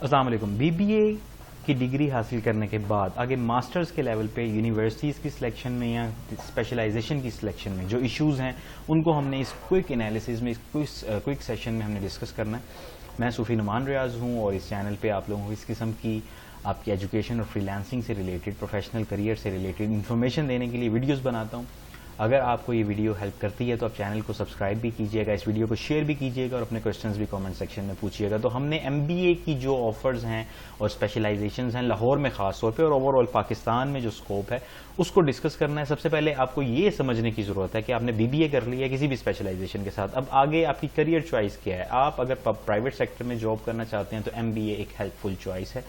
السلام علیکم. Be be اے کی ڈگری حاصل کرنے کے بعد آگے ماسٹرز کے لیول پہ یونیورسٹیز کی سلیکشن میں یا اسپیشلائزیشن کی سلیکشن میں جو ایشوز ہیں ان کو ہم نے اس کوئک انالیسز میں اس کوئک سیشن میں ہم نے ڈسکس کرنا ہے. میں صوفی نعمان ریاض ہوں اور اس چینل پہ آپ لوگوں کو اس قسم کی آپ کی ایجوکیشن اور فری لانسنگ سے ریلیٹڈ پروفیشنل کریئر سے ریلیٹڈ انفارمیشن دینے کے لیے ویڈیوز بناتا ہوں. اگر آپ کو یہ ویڈیو ہیلپ کرتی ہے تو آپ چینل کو سبسکرائب بھی کیجیے گا, اس ویڈیو کو شیئر بھی کیجیے گا اور اپنے کوسچنز بھی کامنٹ سیکشن میں پوچھیے گا. تو ہم نے ایم بی اے کی جو آفرز ہیں اور اسپیشلائزیشنز ہیں لاہور میں خاص طور پہ اور اوور آل پاکستان میں جو اسکوپ ہے اس کو ڈسکس کرنا ہے. سب سے پہلے آپ کو یہ سمجھنے کی ضرورت ہے کہ آپ نے بی بی اے کر لی ہے کسی بھی اسپیشلائزیشن کے ساتھ, اب آگے آپ کی کریئر چوائس کیا ہے. آپ اگر پرائیویٹ سیکٹر میں جاب کرنا چاہتے ہیں تو ایم بی اے ایک ہیلپ فل چوائس ہے.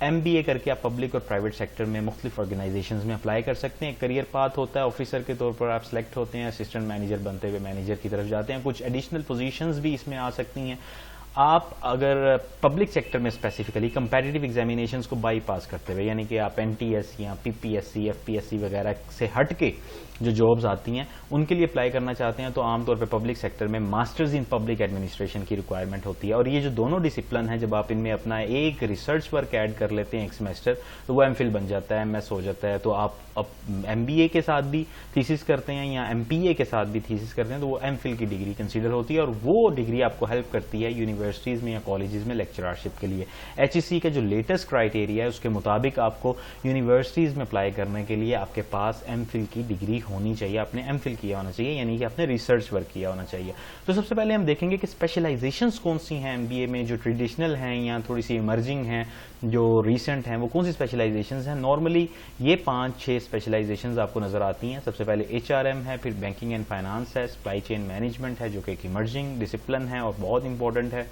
ایم بی اے کر کے آپ پبلک اور پرائیویٹ سیکٹر میں مختلف آرگنائزیشنز میں اپلائی کر سکتے ہیں. کریئر پاتھ ہوتا ہے, آفیسر کے طور پر آپ سلیکٹ ہوتے ہیں, اسسٹنٹ مینیجر بنتے ہوئے مینیجر کی طرف جاتے ہیں. کچھ ایڈیشنل پوزیشنز بھی اس میں آ سکتی ہیں. آپ اگر پبلک سیکٹر میں اسپیسیفکلی کمپیٹیٹیو ایگزامینیشنز کو بائی پاس کرتے ہوئے, یعنی کہ آپ این ٹی ایس یا P P S C, F P S C وغیرہ سے ہٹ کے جو جابز آتی ہیں ان کے لیے اپلائی کرنا چاہتے ہیں تو عام طور پہ پبلک سیکٹر میں ماسٹرز ان پبلک ایڈمنسٹریشن کی ریکوائرمنٹ ہوتی ہے. اور یہ جو دونوں ڈسپلن ہیں جب آپ ان میں اپنا ایک ریسرچ ورک ایڈ کر لیتے ہیں ایک سیمیسٹر تو وہ ایم فل بن جاتا ہے, ایم ایس ہو جاتا ہے. تو آپ اب ایم بی اے کے ساتھ بھی تھیسس کرتے ہیں یا ایم پی اے کے ساتھ بھی تھیسس کرتے ہیں تو وہ ایم فل کی ڈگری کنسیڈر ہوتی ہے اور وہ ڈگری آپ کو ہیلپ کرتی ہے یونیورسٹیز میں یا کالجز میں لیکچررشپ کے لیے. ایچ ای سی کا جو لیٹسٹ کرائٹیریا ہے اس کے مطابق آپ کو یونیورسٹیز میں اپلائی کرنے کے لیے آپ کے پاس ایم فل کی ڈگری ہونی چاہیے, آپ نے ایم فل کیا ہونا چاہیے, یعنی کہ آپ نے ریسرچ ورک کیا ہونا چاہیے. تو سب سے پہلے ہم دیکھیں گے کہ اسپیشلائزیشنز کون سی ہیں ایم بی اے میں جو ٹریڈیشنل ہیں یا تھوڑی سی ایمرجنگ ہیں, جو ریسنٹ ہیں, وہ کون سی اسپیشلائزیشنز ہیں. نارملی یہ 5-6 اسپیشلائزیشنز آپ کو نظر آتی ہیں. سب سے پہلے ایچ آر ایم ہے, پھر بینکنگ اینڈ فائنانس ہے, سپلائی چین مینجمنٹ ہے جو کہ ایک ایمرجنگ ڈسپلن ہے اور بہت امپورٹنٹ ہے.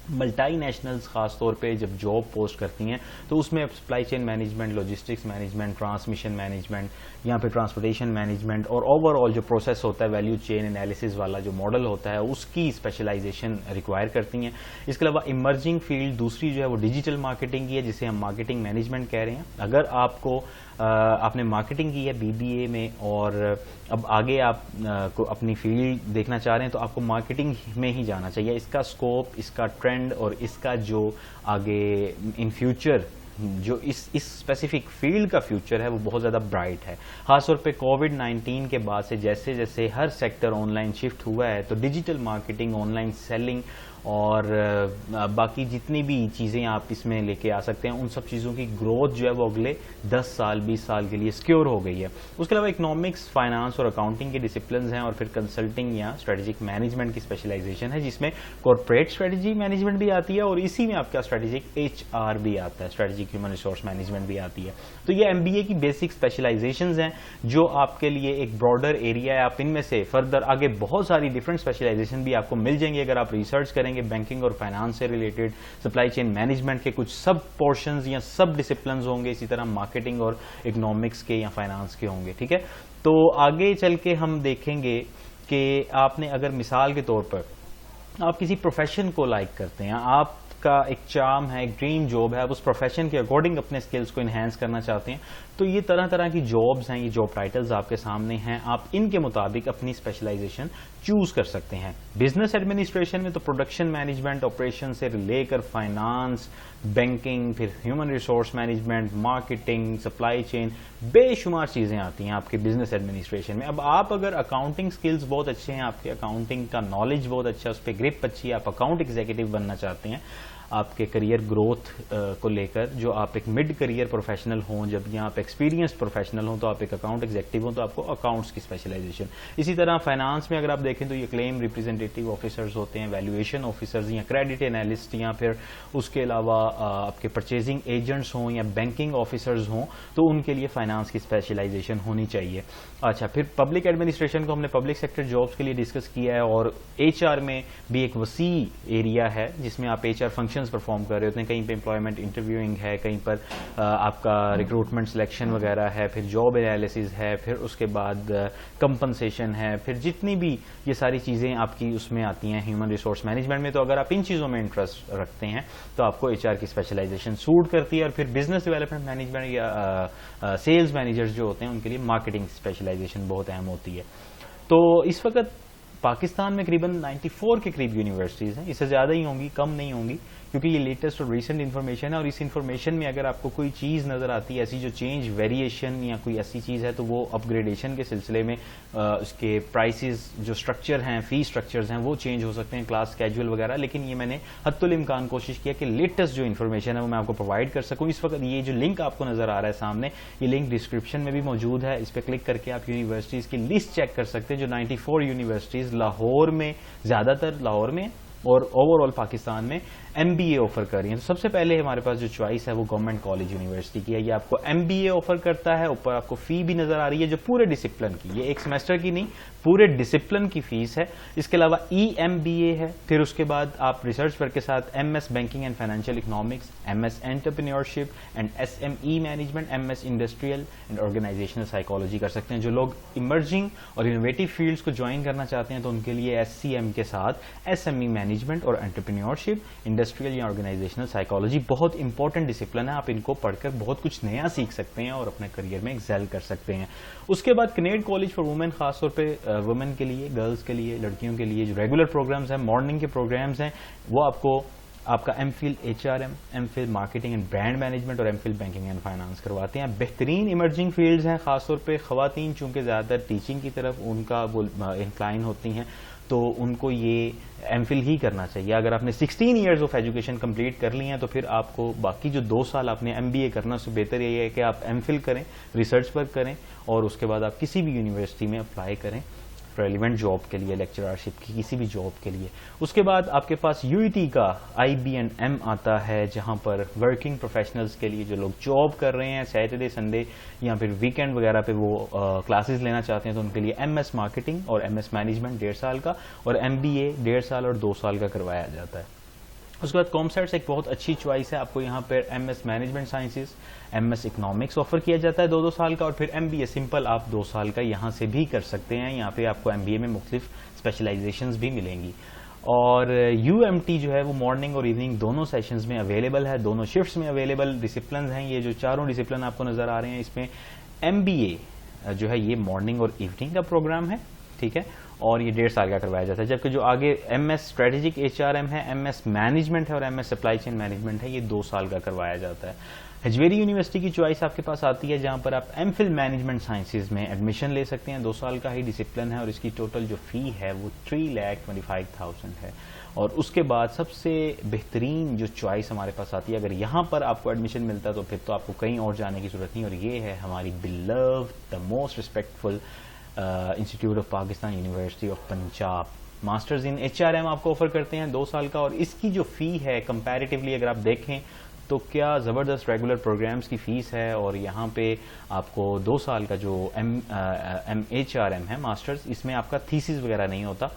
ملٹائی نیشنلز خاص طور پہ جب جاب پوسٹ کرتی ہیں تو اس میں supply chain management, logistics management, transmission management یا پھر ٹرانسپورٹیشن مینجمنٹ اور اوور آل جو پروسیس ہوتا ہے ویلیو چین انالیسز والا جو ماڈل ہوتا ہے اس کی اسپیشلائزیشن ریکوائر کرتی ہیں. اس کے علاوہ ایمرجنگ فیلڈ دوسری جو ہے وہ ڈیجیٹل مارکیٹنگ کی ہے جسے ہم مارکیٹنگ مینجمنٹ کہہ رہے ہیں. اگر آپ نے مارکیٹنگ کی ہے بی بی اے میں اور اب آگے آپ کو اپنی فیلڈ دیکھنا چاہ رہے ہیں تو آپ کو مارکیٹنگ میں ہی جانا چاہیے. اس کا اسکوپ, اس کا ٹرینڈ اور اس کا جو آگے ان فیوچر جو اس اسپیسیفک فیلڈ کا فیوچر ہے وہ بہت زیادہ برائٹ ہے. خاص طور پہ کووڈ-19 کے بعد سے جیسے جیسے ہر سیکٹر آن لائن شفٹ ہوا ہے تو digital marketing, online selling اور باقی جتنی بھی چیزیں آپ اس میں لے کے آ سکتے ہیں ان سب چیزوں کی گروتھ جو ہے وہ اگلے 10 سال 20 سال کے لیے سیکیور ہو گئی ہے. اس کے علاوہ اکنامکس, فائنانس اور اکاؤنٹنگ کے ڈسپلنز ہیں اور پھر کنسلٹنگ یا اسٹریٹجک مینجمنٹ کی اسپیشلائزیشن ہے جس میں کارپوریٹ اسٹریٹجی مینجمنٹ بھی آتی ہے اور اسی میں آپ کا اسٹریٹجک ایچ آر بھی آتا ہے, اسٹریٹجک ہیومن ریسورس مینجمنٹ بھی آتی ہے. تو یہ ایم بی اے کی بیسک اسپیشلائزیشنز ہیں جو آپ کے لیے ایک براڈر ایریا ہے. آپ ان میں سے فردر آگے بہت ساری ڈفرنٹ اسپیشلائزیشن بھی آپ کو مل جائیں گے اگر آپ ریسرچ کریں گے. بینکنگ اور فائنانس سے ریلیٹڈ, سپلائی چین مینجمنٹ کے کچھ سب پورشنز یا سب ڈسپلنز ہوں گے, اسی طرح مارکیٹنگ اور اکنامکس کے یا فائنانس کے ہوں گے. ٹھیک ہے, تو آگے چل کے ہم دیکھیں گے کہ آپ نے اگر مثال کے طور پر آپ کسی پروفیشن کو لائک کرتے ہیں, آپ کا ایک چارم ہے, ایک ڈریم جاب ہے, آپ اس پروفیشن کے اکارڈنگ اپنے سکلز کو انہینس کرنا چاہتے ہیں تو یہ طرح طرح کی جابز ہیں, یہ جاب ٹائٹلز آپ کے سامنے ہیں. آپ ان کے مطابق اپنی اسپیشلائزیشن چوز کر سکتے ہیں. بزنس ایڈمنسٹریشن میں تو پروڈکشن مینجمنٹ, آپریشن سے لے کر فائنانس, بینکنگ, پھر human resource management, marketing, supply chain, بے شمار چیزیں آتی ہیں آپ کے بزنس ایڈمنسٹریشن میں. اب آپ اگر اکاؤنٹنگ سکلز بہت اچھے ہیں, آپ کے اکاؤنٹنگ کا نالج بہت اچھا ہے, اس پہ گرپ اچھی ہے, آپ اکاؤنٹ ایگزیکٹو بننا چاہتے ہیں آپ کے کریئر گروتھ کو لے کر, جو آپ ایک مڈ کریئر پروفیشنل ہوں, جب یہاں آپ ایکسپیرینس پروفیشنل ہوں تو آپ ایک اکاؤنٹ ایگزیکٹو ہوں تو آپ کو اکاؤنٹس کی اسپیشلائزیشن. اسی طرح فائنانس میں اگر آپ دیکھیں تو یہ کلیم ریپرزینٹیو آفیسرز ہوتے ہیں, ویلیویشن آفیسرز یا کریڈٹ انالسٹ, یا پھر اس کے علاوہ آپ کے پرچیزنگ ایجنٹس ہوں یا بینکنگ آفیسرز ہوں تو ان کے لیے فائنانس کی اسپیشلائزیشن ہونی چاہیے. اچھا, پھر پبلک ایڈمنسٹریشن کو ہم نے پبلک سیکٹر جابس کے لیے ڈسکس کیا ہے اور ایچ آر میں بھی ایک وسیع ایریا ہے جس میں آپ ایچ آر فنکشنز پرفارم کر رہے ہوتے ہیں. کہیں پہ امپلائمنٹ انٹرویوئنگ ہے, کہیں پر آپ کا ریکروٹمنٹ سلیکشن وغیرہ ہے, پھر جاب انالیسز ہے, پھر اس کے بعد کمپنسیشن ہے, پھر جتنی بھی یہ ساری چیزیں آپ کی اس میں آتی ہیں ہیومن ریسورس مینجمنٹ میں. تو اگر آپ ان چیزوں میں انٹرسٹ رکھتے ہیں تو آپ کو ایچ آر کی اسپیشلائزیشن سوٹ کرتی ہے. اور پھر بزنس ڈیولپمنٹ مینجمنٹ یا سیلز مینیجرز جو ہوتے ہیں ان کے لیے مارکیٹنگ اسپیشلائزیشن بہت اہم ہوتی ہے. تو اس وقت پاکستان میں قریباً 94 کے قریب یونیورسٹیز ہیں, اس سے زیادہ ہی ہوں گی, کم نہیں ہوں گی, کیونکہ یہ لیٹسٹ اور ریسنٹ انفارمیشن ہے. اور اس انفارمیشن میں اگر آپ کو کوئی چیز نظر آتی ہے ایسی جو چینج, ویریشن یا کوئی ایسی چیز ہے, تو وہ اپ گریڈیشن کے سلسلے میں اس کے پرائسز جو اسٹرکچر ہیں, فی اسٹرکچرز ہیں, وہ چینج ہو سکتے ہیں, کلاس اسکیجول وغیرہ. لیکن یہ میں نے حتی الامکان کوشش کیا کہ لیٹسٹ جو انفارمیشن ہے وہ میں آپ کو پرووائڈ کر سکوں. اس وقت یہ جو لنک آپ کو نظر آ رہا ہے سامنے, یہ لنک ڈسکرپشن میں بھی موجود ہے, اس پہ کلک کر کے آپ یونیورسٹیز کی لسٹ چیک کر سکتے ہیں جو 94 یونیورسٹیز لاہور میں, زیادہ تر لاہور میں اور اوور آل پاکستان میں ایم بی اے آفر کر رہی ہیں. تو سب سے پہلے ہمارے پاس جو چوائس ہے وہ گورنمنٹ کالج یونیورسٹی کی ہے. یہ آپ کو ایم بی اے آفر کرتا ہے, اوپر آپ کو فی بھی نظر آ رہی ہے جو پورے ڈسپلن کی, یہ ایک سیمسٹر کی نہیں, پورے ڈسپلن کی فیس ہے. اس کے علاوہ ای ایم بی اے ہے, پھر اس کے بعد آپ ریسرچ ورک کے ساتھ M S banking and financial economics, M S entrepreneurship and S M E management, M S industrial and organisational psychology کر سکتے ہیں. جو لوگ ایمرجنگ اور انوویٹو فیلڈس کو جوائن کرنا چاہتے ہیں تو ان کے لیے ایس سی ایم کے ساتھ ایس ایم ای مینجمنٹ اور انٹرپرینیورشپ, انڈسٹریل یا آرگنائزیشنل سائیکالوجی بہت امپورٹنٹ ڈسپلن ہے. آپ ان کو پڑھ کر بہت کچھ نیا سیکھ سکتے ہیں اور اپنے کریئر میں ایکسیل کر سکتے ہیں. اس کے بعد کنیڈ کالج فار وومن, خاص طور پہ وومن کے لیے, گرلز کے لیے, لڑکیوں کے لیے جو ریگولر پروگرامز ہیں, مارننگ کے پروگرامز ہیں, وہ آپ کا M Phil H R M, M Phil marketing and brand management اور M Phil banking and finance کرواتے ہیں. بہترین ایمرجنگ فیلڈز ہیں, خاص طور پہ خواتین چونکہ زیادہ تر ٹیچنگ کی طرف ان کا وہ انکلائن ہوتی ہیں, تو ان کو یہ ایم فل ہی کرنا چاہیے. اگر آپ نے 16 ایئرز آف ایجوکیشن کمپلیٹ کر لی ہیں تو پھر آپ کو باقی جو 2 سال آپ نے ایم بی اے کرنا, اس سے بہتر یہ ہے کہ آپ ایم فل کریں, ریسرچ ورک کریں اور اس کے بعد آپ کسی بھی یونیورسٹی میں اپلائی کریں ریلیونٹ جاب کے لیے, لیکچررشپ کی کسی بھی جاب کے لیے. اس کے بعد آپ کے پاس یو ای ٹی کا آئی بی اینڈ ایم آتا ہے, جہاں پر ورکنگ پروفیشنلز کے لیے جو لوگ جاب کر رہے ہیں سیٹرڈے سنڈے یا پھر ویکینڈ وغیرہ پہ وہ کلاسز لینا چاہتے ہیں, تو ان کے لیے ایم ایس مارکیٹنگ اور ایم ایس مینجمنٹ 1.5 سال کا اور ایم بی اے 1.5 سال اور 2 سال کا کروایا جاتا ہے. اس کے بعد کامسیٹس ایک بہت اچھی چوائس ہے, آپ کو یہاں پر M S management sciences, M S economics offer کیا جاتا ہے 2 سال کا, اور پھر ایم بی اے سمپل آپ 2 سال کا یہاں سے بھی کر سکتے ہیں. یہاں پہ آپ کو ایم بی اے میں مختلف اسپیشلائزیشنز بھی ملیں گی. اور یو ایم ٹی جو ہے وہ مارننگ اور ایوننگ دونوں سیشنز میں اویلیبل ہے, دونوں شفٹس میں اویلیبل ڈسپلنز ہیں. یہ جو چاروں ڈسپلن آپ کو نظر آ رہے ہیں, اس میں ایم بی اے جو ہے یہ مارننگ اور ایوننگ کا پروگرام ہے, ٹھیک ہے, اور یہ 1.5 سال کا کروایا جاتا ہے. جبکہ جو آگے M S strategic H R M ہے, ایم ایس مینجمنٹ ہے اور M S supply chain management ہے, یہ 2 سال کا کروایا جاتا ہے. ہجویری یونیورسٹی کی چوائس آپ کے پاس آتی ہے, جہاں پر آپ ایم فل مینجمنٹ سائنسز میں ایڈمیشن لے سکتے ہیں. 2 سال کا ہی ڈسپلن ہے اور اس کی ٹوٹل جو فی ہے وہ 3,25,000 ہے. اور اس کے بعد سب سے بہترین جو چوائس ہمارے پاس آتی ہے, اگر یہاں پر آپ کو ایڈمیشن ملتا ہے تو پھر تو آپ کو کہیں اور جانے کی ضرورت نہیں, اور یہ ہے ہماری beloved the most respectful institute of Pakistan, university of Punjab. Masters in H R M آپ کو آفر کرتے ہیں 2 سال کا, اور اس کی جو فی ہے کمپیریٹیولی اگر آپ دیکھیں تو کیا زبردست ریگولر پروگرامز کی فیس ہے. اور یہاں پہ آپ کو 2 سال کا جو ایچ آر ایم ہے ماسٹرز, اس میں آپ کا تھیسس وغیرہ نہیں ہوتا,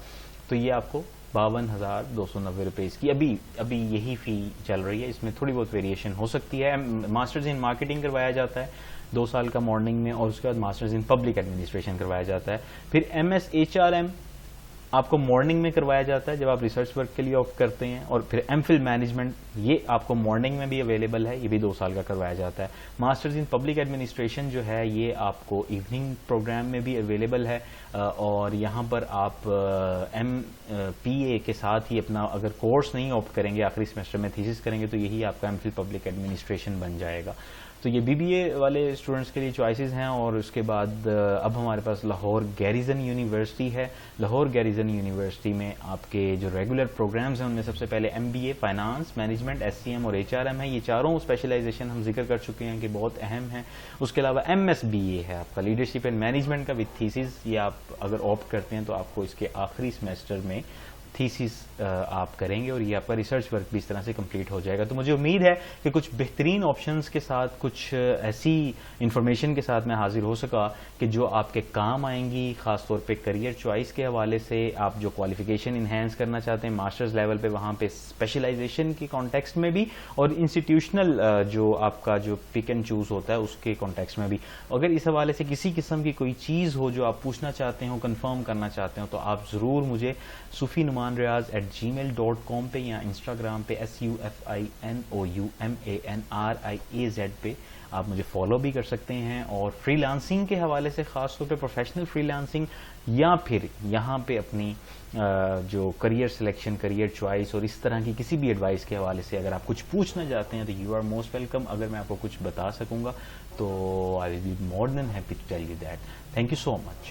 تو یہ آپ کو 52,290 روپے کی ابھی یہی فی چل رہی ہے. اس میں تھوڑی بہت ویریشن ہو سکتی ہے. ماسٹرز ان مارکیٹنگ کروایا جاتا ہے 2 سال کا مارننگ میں, اور اس کے بعد ماسٹرز ان پبلک ایڈمنسٹریشن کروایا جاتا ہے. پھر M S H R M آپ کو مارننگ میں کروایا جاتا ہے جب آپ ریسرچ ورک کے لیے آپٹ کرتے ہیں, اور پھر ایم فل مینجمنٹ یہ آپ کو مارننگ میں بھی اویلیبل ہے, یہ بھی 2 سال کا کروایا جاتا ہے. ماسٹرز ان پبلک ایڈمنسٹریشن جو ہے یہ آپ کو ایوننگ پروگرام میں بھی اویلیبل ہے, اور یہاں پر آپ ایم پی اے کے ساتھ ہی اپنا اگر کورس نہیں آپٹ کریں گے, آخری سیمسٹر میں تھیسس کریں گے, تو یہی آپ کا ایم فل پبلک ایڈمنسٹریشن بن جائے گا. تو یہ بی بی اے والے اسٹوڈنٹس کے لیے چوائسیز ہیں. اور اس کے بعد اب ہمارے پاس لاہور گیریزن یونیورسٹی ہے. لاہور گیریزن یونیورسٹی میں آپ کے جو ریگولر پروگرامز ہیں ان میں سب سے پہلے M B A finance management, S C M اور ایچ آر ایم ہے. یہ چاروں اسپیشلائزیشن ہم ذکر کر چکے ہیں کہ بہت اہم ہیں. اس کے علاوہ ایم ایس بی اے ہے آپ کا لیڈرشپ اینڈ مینجمنٹ کا وتھ تھیسس. یہ آپ اگر آپٹ کرتے ہیں تو آپ کو اس کے آخری سیمسٹر میں تھیسس آپ کریں گے, اور یہ آپ کا ریسرچ ورک بھی اس طرح سے کمپلیٹ ہو جائے گا. تو مجھے امید ہے کہ کچھ بہترین آپشنز کے ساتھ, کچھ ایسی انفارمیشن کے ساتھ میں حاضر ہو سکا کہ جو آپ کے کام آئیں گی, خاص طور پہ کریئر چوائس کے حوالے سے. آپ جو کوالیفیکیشن انہینس کرنا چاہتے ہیں ماسٹرز لیول پہ, وہاں پہ اسپیشلائزیشن کے کانٹیکسٹ میں بھی, اور انسٹیٹیوشنل جو آپ کا جو پک اینڈ چوز ہوتا ہے اس کے کانٹیکسٹ میں بھی. اگر اس حوالے سے کسی قسم کی کوئی چیز ہو جو آپ پوچھنا چاہتے ہو, کنفرم کرنا چاہتے ہو, تو آپ ضرور مجھے صوفی نعمان sufianriaz@gmail.com پہ یا انسٹاگرام پہ SUFINOUMANRIAZ پہ آپ مجھے فالو بھی کر سکتے ہیں. اور فری لانسنگ کے حوالے سے خاص طور پہ پروفیشنل فری لانسنگ یا پھر یہاں پہ اپنی جو کریئر سلیکشن, کریئر چوائس اور اس طرح کی کسی بھی ایڈوائس کے حوالے سے اگر آپ کچھ پوچھنا چاہتے ہیں تو یو آر موسٹ ویلکم. اگر میں آپ کو کچھ بتا سکوں گا تو I will be more than happy to tell you that. Thank you so much.